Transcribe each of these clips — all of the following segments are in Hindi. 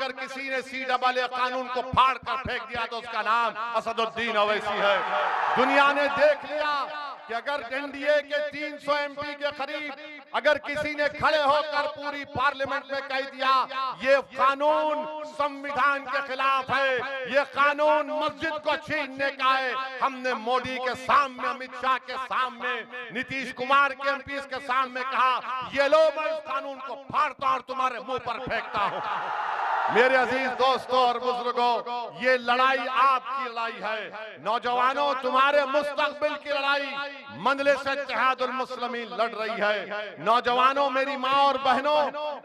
अगर किसी ने CAA कानून को फाड़ कर फेंक दिया तो उसका नाम असदुद्दीन ओवैसी है। दुनिया ने देख लिया कि अगर NDA के 300 MP के करीब अगर किसी ने खड़े होकर पूरी पार्लियामेंट में कह दिया ये कानून संविधान के खिलाफ है, ये कानून मस्जिद को छीनने का है, हमने मोदी के सामने, अमित शाह के सामने, नीतीश कुमार के MPs के सामने कहा ये लो मैं इस कानून को फाड़ता और तुम्हारे मुंह पर फेंकता हूं। मेरे अजीज दोस्तों और बुजुर्गों, ये लड़ाई आपकी लड़ाई है। नौजवानों, तुम्हारे मुस्तकबिल की लड़ाई मजलिस इत्तेहादुल मुस्लिमीन लड़ रही है। नौजवानों, मेरी माँ और बहनों,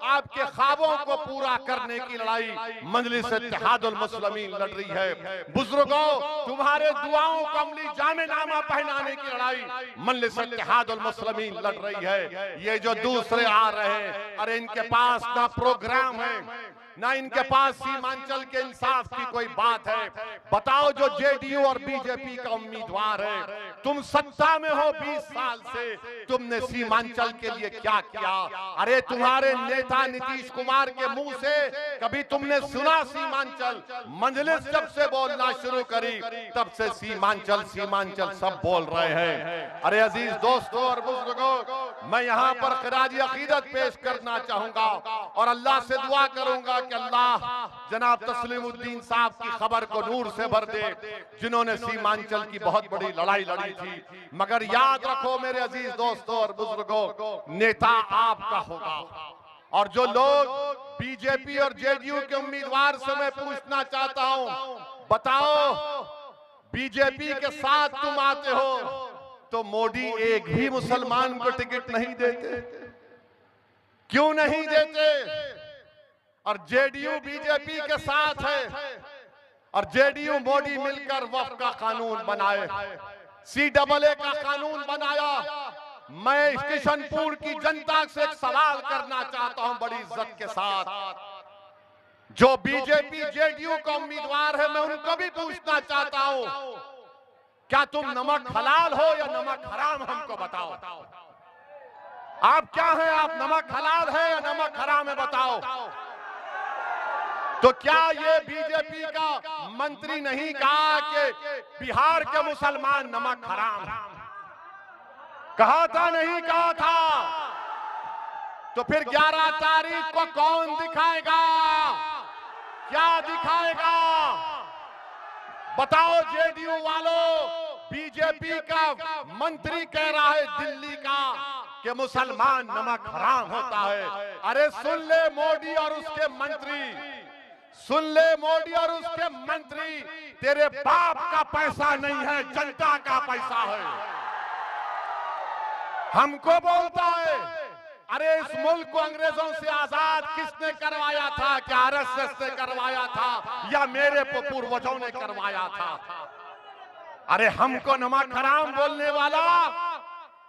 आपके ख्वाबों को पूरा करने की लड़ाई मजलिस इत्तेहादुल मुस्लिमीन लड़ रही है। बुजुर्गों, तुम्हारे दुआओं को अमली जामेनामा पहनाने की लड़ाई मजलिस इत्तेहादुल मुस्लिमीन लड़ रही है। ये जो दूसरे आ रहे हैं, अरे इनके पास ना प्रोग्राम है, ना इनके पास सीमांचल के इंसाफ की कोई बात है। बताओ, जो JDU और BJP का उम्मीदवार है, तुम सत्ता में हो 20 साल से, तुमने सीमांचल के लिए क्या किया? अरे तुम्हारे नेता नीतीश कुमार के मुंह से कभी तुमने सुना सीमांचल? मजलिस जब से बोलना शुरू करी तब से सीमांचल सीमांचल सब बोल रहे हैं। अरे अजीज दोस्तों और बुजुर्गों, मैं यहाँ पर खिराजी अकीदत पेश करना चाहूंगा और अल्लाह से दुआ करूंगा कि अल्लाह जनाब तस्लीमुद्दीन साहब की खबर को नूर से भर दे, जिन्होंने सीमांचल की बहुत बड़ी लड़ाई लड़ी थी। मगर याद रखो मेरे अजीज दोस्तों और बुजुर्गों, नेता आपका होगा। और जो लोग BJP और JDU के उम्मीदवार से मैं पूछना चाहता हूं, बताओ BJP के साथ तुम आते हो तो मोदी एक भी मुसलमान को टिकट नहीं देते, क्यों नहीं देते? और JDU BJP के साथ है और JDU मोदी मिलकर वक्फ का कानून बनाए, CAA का कानून बनाया। मैं किशनपुर की जनता से एक सवाल करना चाहता हूं बड़ी इज्जत के साथ, जो BJP JDU का उम्मीदवार है, मैं उनको भी पूछना चाहता हूं, क्या तुम नमक हलाल हो या नमक हराम? हमको बताओ, आप क्या हैं? आप नमक हलाल है या नमक हराम है? बताओ। तो क्या ये BJP का मंत्री नहीं कहा कि बिहार के मुसलमान नमक हराम? कहा था, नहीं कहा था? तो फिर 11 तारीख को कौन दिखाएगा? क्या दिखाएगा? बताओ JDU वालों, BJP का मंत्री कह रहा है दिल्ली का कि मुसलमान नमक हराम होता है। अरे सुन ले मोदी और उसके मंत्री, सुन ले मोदी और उसके मंत्री, तेरे बाप का पैसा नहीं है, जनता का पैसा है। हमको बोलता है, अरे इस मुल्क को अंग्रेजों से आजाद किसने करवाया था? क्या RSS ने करवाया था या मेरे पूर्वजों ने करवाया था? अरे हमको नमक हराम बोलने वाला,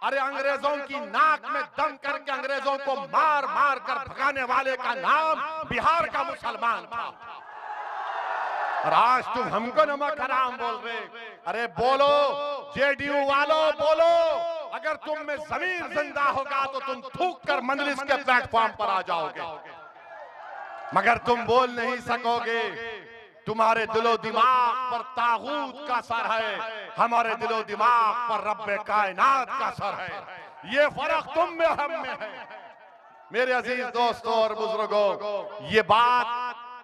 अरे अंग्रेजों की नाक में दम करके अंग्रेजों को मार मार कर भगाने वाले का नाम बिहार का मुसलमान था। और आज तुम हमको नमक हराम बोल रहे? अरे बोलो JDU वालों, बोलो, अगर तुम में जमीर जिंदा होगा तो तुम थूक कर मजलिस के प्लेटफॉर्म पर आ जाओगे, मगर तुम बोल नहीं सकोगे। तुम्हारे दिलो दिमाग पर तागूत का सर है, हमारे दिलो दिमाग पर रब्बे कायनात का सर है। ये फर्क तुम में हम में है। मेरे अजीज दोस्तों और बुजुर्गों, ये बात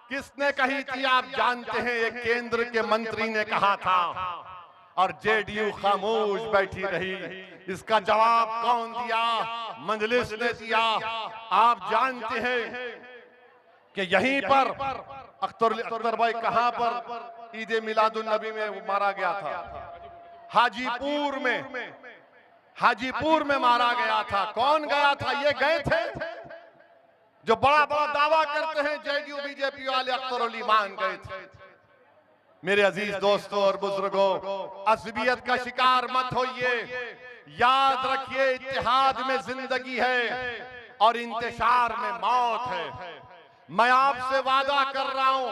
किसने कही थी आप जानते हैं? एक केंद्र के मंत्री ने कहा था और JDU खामोश बैठी रही। इसका जवाब कौन दिया? मजलिस ने दिया। आप जानते हैं कि यहीं पर अख्तर भाई कहां पर ईद मिलादुन नबी में मारा गया था? हाजीपुर में मारा गया था। कौन गया था? ये गए थे जो बड़ा बड़ा दावा करते हैं JDU BJP वाले, अख्तर अली मान गए थे। मेरे अजीज दोस्तों और बुजुर्गों, असबियत का शिकार मत होइए। याद रखिए, इत्तेहाद में जिंदगी है और इंतशार में मौत है। मैं आपसे वादा कर रहा हूं,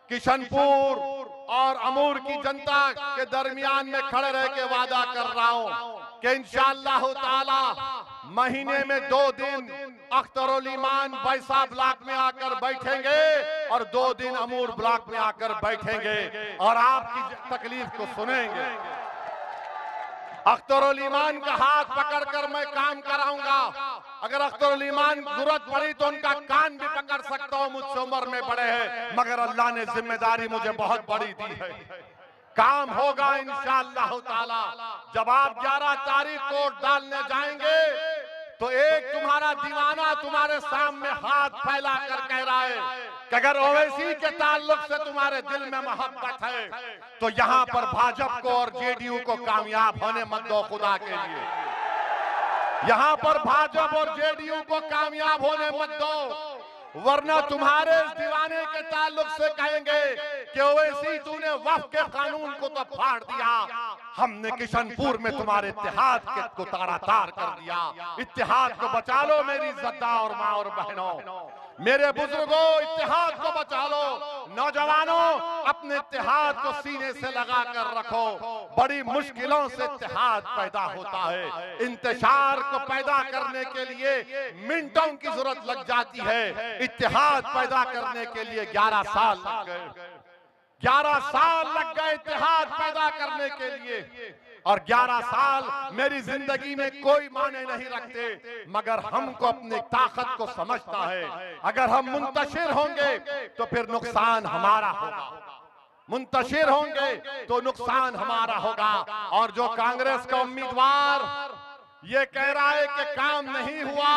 किशनपुर और अमूर की जनता के दरमियान में खड़े रह के वादा कर रहा हूं कि इंशाअल्लाह ताला महीने में 2 दिन अख्तर अली मान बैसा ब्लॉक में आकर बैठेंगे और 2 दिन अमूर ब्लॉक में आकर बैठेंगे और आपकी तकलीफ को सुनेंगे। अख्तरुल ईमान का हाथ पकड़कर मैं काम कराऊंगा। अगर अख्तरुल ईमान जरूरत पड़ी तो उनका कान भी पकड़ सकता हूं, मुझसे उम्र में बड़े हैं, मगर अल्लाह ने जिम्मेदारी मुझे बहुत बड़ी दी है। काम होगा इंशाअल्लाह ताला। जब आप 11 तारीख को वोट डालने जाएंगे तो एक तुम्हारा दीवाना तुम्हारे सामने हाथ फैला कर कह रहा है कि अगर ओवैसी के ताल्लुक से तुम्हारे दिल में मोहब्बत है तो यहाँ पर भाजपा को और जेडीयू को कामयाब होने मत दो खुदा के लिए। यहाँ पर भाजपा और जेडीयू को कामयाब होने मत दो, वरना तुम्हारे इस दीवाने के ताल्लुक से कहेंगे कि ओवैसी तूने वक्फ के कानून को तो फाड़ दिया, हमने किशनपुर में तुम्हारे इत्तेहाद को तार कर दिया। इत्तेहाद को बचा लो मेरी ज़द्दा और माँ और बहनों, मेरे बुजुर्गों, इत्तेहाद को बचा लो। नौजवानों, अपने इत्तेहाद को सीने से लगा कर रखो। बड़ी मुश्किलों से इत्तेहाद पैदा होता है। इंतशार को पैदा करने के लिए मिनटों की जरूरत लग जाती है, इत्तेहाद पैदा करने के लिए 11 साल लग गए। 11 साल लग गए इत्तेहाद पैदा करने के लिए, और 11 साल मेरी जिंदगी में कोई मायने नहीं रखते, मगर हमको अपनी ताकत को समझता है। अगर हम मुंतशिर होंगे तो फिर नुकसान हमारा होगा, मुंतशिर होंगे तो नुकसान हमारा होगा। और जो कांग्रेस का उम्मीदवार ये कह रहा है कि काम नहीं हुआ,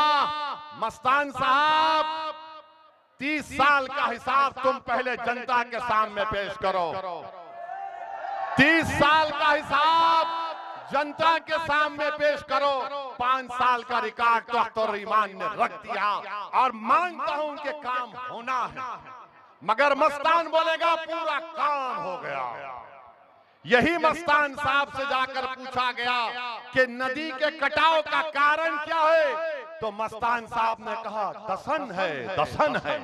मस्तान साहब 30 साल का हिसाब तुम पहले जनता के सामने पेश करो। 30 साल का हिसाब जनता के सामने पेश करो। 5 साल का रिकॉर्ड तो अख्तरुल ईमान ने रख दिया और मानता हूं कि काम होना है, मगर मस्तान बोलेगा पूरा काम हो गया। यही मस्तान साहब से जाकर पूछा गया कि नदी के कटाव का कारण क्या है, तो मस्तान साहब ने कहा दसन है, दसन है।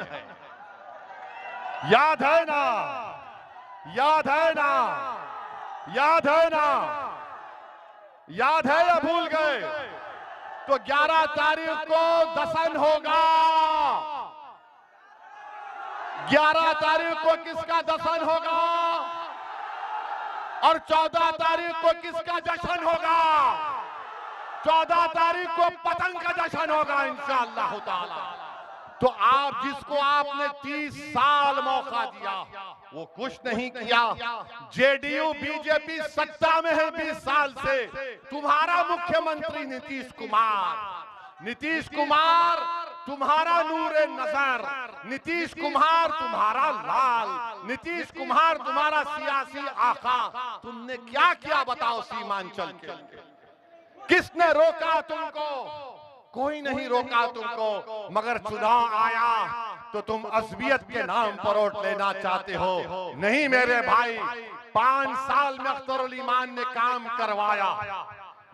याद है ना, याद है ना, याद है ना, याद है या भूल गए? तो 11 तारीख को दसन होगा। 11 तारीख को किसका दसन होगा और 14 तारीख को किसका जश्न होगा? 14 तारीख को पतंग का जश्न होगा इंशाअल्लाह ताला। तो आप जिसको आपने 30 साल मौका दिया वो कुछ नहीं किया। जेडीयू बीजेपी सत्ता में है 20 साल से। तुम्हारा मुख्यमंत्री नीतीश कुमार, नीतीश कुमार तुम्हारा नूरे नजर, नीतीश कुमार तुम्हारा लाल, नीतीश कुमार तुम्हारा सियासी आका। तुमने क्या किया बताओ सीमांचल के? किसने रोका तुमको? कोई नहीं रोका तुमको, मगर चुनाव आया तो तुम असबियत के नाम पर वोट लेना चाहते हो। नहीं मेरे भाई, 5 साल में अख्तरुल ईमान ने काम करवाया।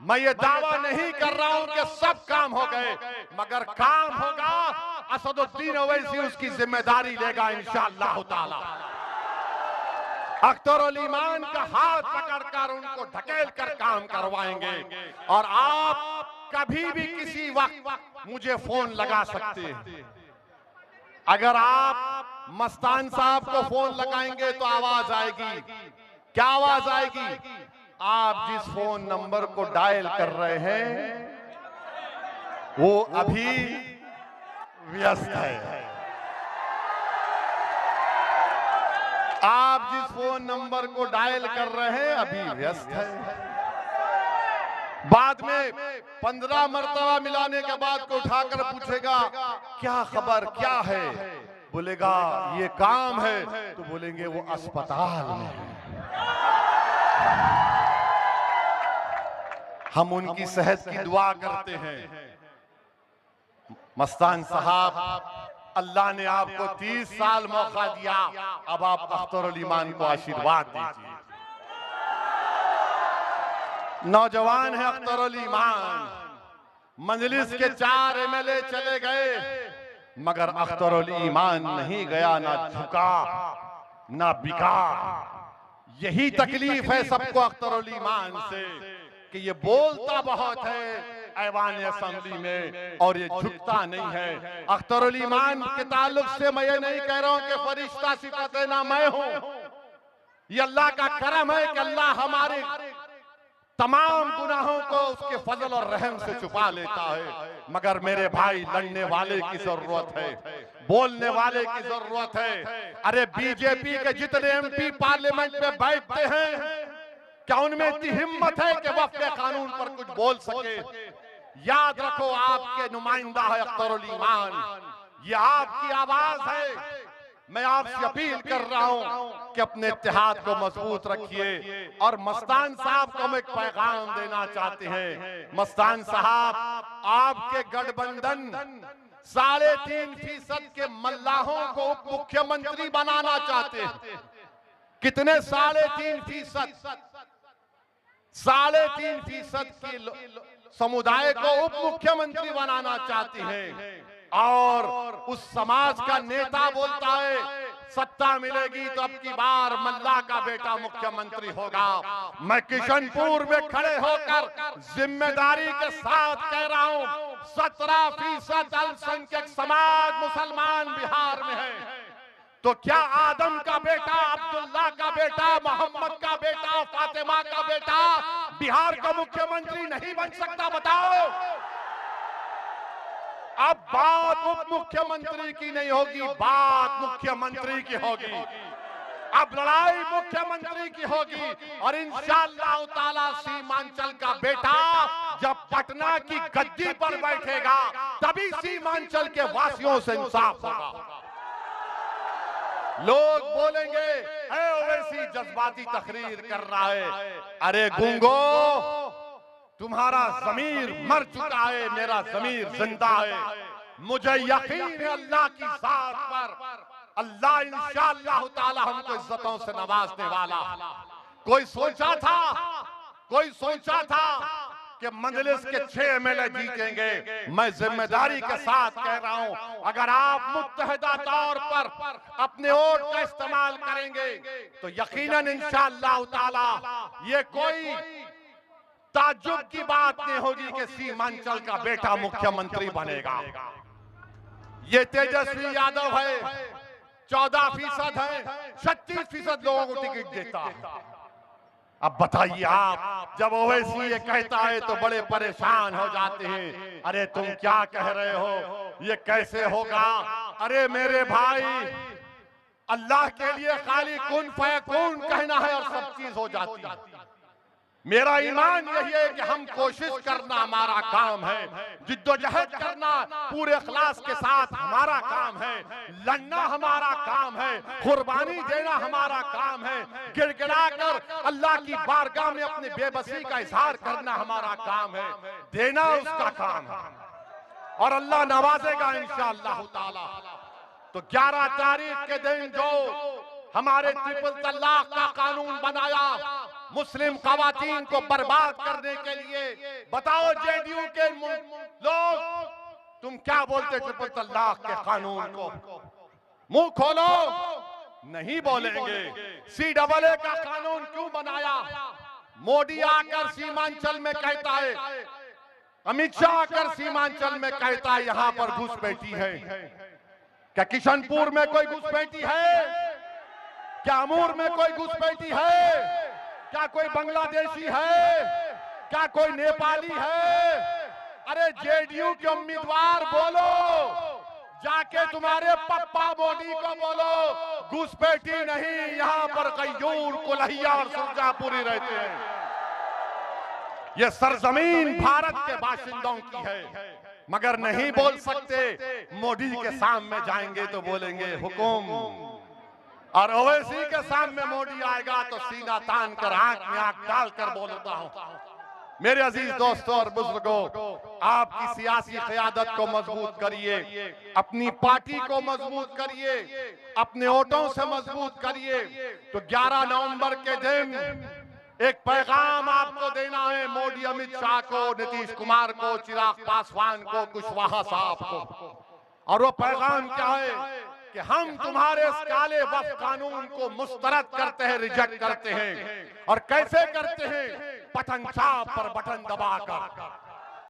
मैं ये दावा नहीं कर रहा हूं कि सब काम हो गए, मगर काम होगा। असदुद्दीन ओवैसी उसकी जिम्मेदारी लेगा इंशाअल्लाह ताला। अख्तरुल ईमान का हाथ पकड़कर उनको ढकेल कर काम करवाएंगे। और आप कभी भी किसी वक्त मुझे फोन लगा सकते हैं। अगर आप मस्तान साहब को फोन लगाएंगे तो आवाज आएगी। क्या आवाज आएगी? आप जिस फोन नंबर को डायल कर रहे हैं वो अभी व्यस्त है। आप जिस फोन नंबर को डायल कर रहे हैं अभी व्यस्त है। बाद में 15 मरतबा मिलाने के बाद को उठाकर पूछेगा क्या खबर, क्या है? बोलेगा ये काम है, तो बोलेंगे वो अस्पताल में है। हम उनकी सेहत की दुआ करते हैं। मस्तान साहब, अल्लाह ने आपको 30 साल मौका दिया, अब आप अख्तरुल ईमान को आशीर्वाद दीजिए। नौजवान है अख्तरुल ईमान, मजलिस के 4 एमएलए चले गए, मगर अख्तरुल ईमान नहीं गया, ना झुका ना बिका। यही तकलीफ है सबको अख्तरुल ईमान से कि ये बोलता बहुत है ऐवान असेंबली में, और ये झुकता नहीं है। अख्तरुल ईमान के ताल्लुक से मैं ये नहीं कह रहा हूं कि फरिश्ता सिफत है ना मैं हूं। ये अल्लाह का करम है कि अल्लाह हमारे तमाम गुनाहों को उसके फजल और रहम से छुपा लेता है। मगर मेरे भाई, लड़ने वाले की जरूरत है, बोलने वाले की जरूरत है। अरे बीजेपी के जितने एमपी पार्लियामेंट में बैठते हैं, क्या उनमें इतनी हिम्मत है कि वफ़्क़ कानून पर कुछ बोल सके? याद रखो, आपके नुमाइंदा है अख्तरुल ईमान, ये आपकी आवाज है। मैं आपसे अपील कर रहा हूं कि अपने इत्तेहाद को मजबूत रखिए। और मस्तान साहब को हम एक पैगाम देना चाहते हैं। मस्तान साहब, आपके गठबंधन 3.5% के मल्लाहों को उप मुख्यमंत्री बनाना चाहते हैं। कितने? 3.5%। 3.5% की समुदाय को उप मुख्यमंत्री बनाना चाहती हैं। और उस समाज का नेता बोलता है, सत्ता मिलेगी तो अब की बार मल्ला का बेटा मुख्यमंत्री होगा। मैं किशनपुर में खड़े होकर जिम्मेदारी के साथ कह रहा हूं, 17% अल्पसंख्यक समाज मुसलमान बिहार में है। तो क्या आदम का बेटा, अब्दुल्ला का बेटा, मोहम्मद का बेटा, फातिमा का बेटा बिहार का मुख्यमंत्री नहीं बन सकता? बताओ। अब बात उप मुख्यमंत्री की नहीं होगी, बात मुख्यमंत्री की होगी। अब लड़ाई मुख्यमंत्री की होगी। और इंशाअल्लाह ताला सीमांचल का बेटा जब पटना की गद्दी पर बैठेगा, तभी सीमांचल के वासियों से इंसाफ होगा। लोग बोलेंगे, ओवैसी जज्बाती तकरीर कर रहा है। अरे गूंगो, तुम्हारा ज़मीर मर चुका है, मेरा ज़मीर जिंदा है। मुझे यकीन है अल्लाह की ज़ात पर, अल्लाह इंशाअल्लाह ताला हमको इज्जतों से नवाजने वाला। कोई सोचा था कि मजलिस के 6 एमएलए जीतेंगे। मैं जिम्मेदारी के साथ कह रहा हूं, अगर आप मुत्तहिदा तौर पर अपने वोट का इस्तेमाल करेंगे तो यकीनन इंशाअल्लाह ताला ये कोई ताज्जुब की बात नहीं होगी कि सीमांचल का बेटा मुख्यमंत्री बनेगा। ये तेजस्वी यादव है, 14% है, 36% लोगों को टिकट देता है। अब बताइए आप, जब ओवैसी ये कहता है तो बड़े परेशान हो जाते हैं। अरे तुम क्या कह रहे हो, ये कैसे होगा? अरे मेरे भाई, अल्लाह के लिए खाली कुन फयकून कहना है और सब चीज हो जाती है। मेरा ईमान यही है कि हम कोशिश करना हमारा काम है, जिद्दोजहद करना पूरे इखलास के साथ हमारा काम है, लड़ना हमारा काम है, कुर्बानी देना हमारा काम है, गिड़गिड़ाकर अल्लाह की बारगाह में अपनी बेबसी का इजहार करना हमारा काम है, देना उसका काम है। और अल्लाह नवाजेगा इंशाअल्लाह ताला। तो 11 तारीख के दिन जो हमारे ट्रिपल तलाक का कानून बनाया मुस्लिम खवातीन को बर्बाद करने के लिए, बताओ जेडीयू के लोग, तुम क्या बोलते ट्रिपल तलाक के कानून को? मुंह खोलो, नहीं बोलेंगे। CAA का कानून क्यों बनाया? मोदी आकर सीमांचल में कहता है, अमित शाह आकर सीमांचल में कहता है यहां पर घुसपैठी है। क्या किशनपुर में कोई घुसपैठी है? क्या अमूर में कोई घुसपैठी है? क्या कोई बांग्लादेशी है? क्या कोई नेपाली है? अरे जेडीयू के उम्मीदवार बोलो, जाके तुम्हारे पप्पा मोदी को बोलो, घुसपैठी नहीं, यहाँ पर गयूर, कुल्हिया और सुरजापुरी रहते हैं। ये सरजमीन भारत के बाशिंदों की है, मगर नहीं बोल सकते। मोदी के सामने जाएंगे तो बोलेंगे हुकुम, और ओवैसी के सामने मोदी आएगा तो सीना तान कर आंख में आंख डालकर बोलता हूं। मेरे अजीज दोस्तों और बुजुर्गों, आपकी सियासी क़यादत को मजबूत करिए, अपनी पार्टी को मजबूत करिए, अपने वोटों से मजबूत करिए। तो 11 नवंबर के दिन एक पैगाम आपको देना है, मोदी, अमित शाह को, नीतीश कुमार को, चिराग पासवान को, कुशवाहा साहब को। और वो पैगाम क्या है कि हम तुम्हारे इस काले वक्फ कानून को मुस्तरद करते हैं, रिजेक्ट करते हैं। और कैसे करते हैं? पतन छाप पर बटन दबाकर।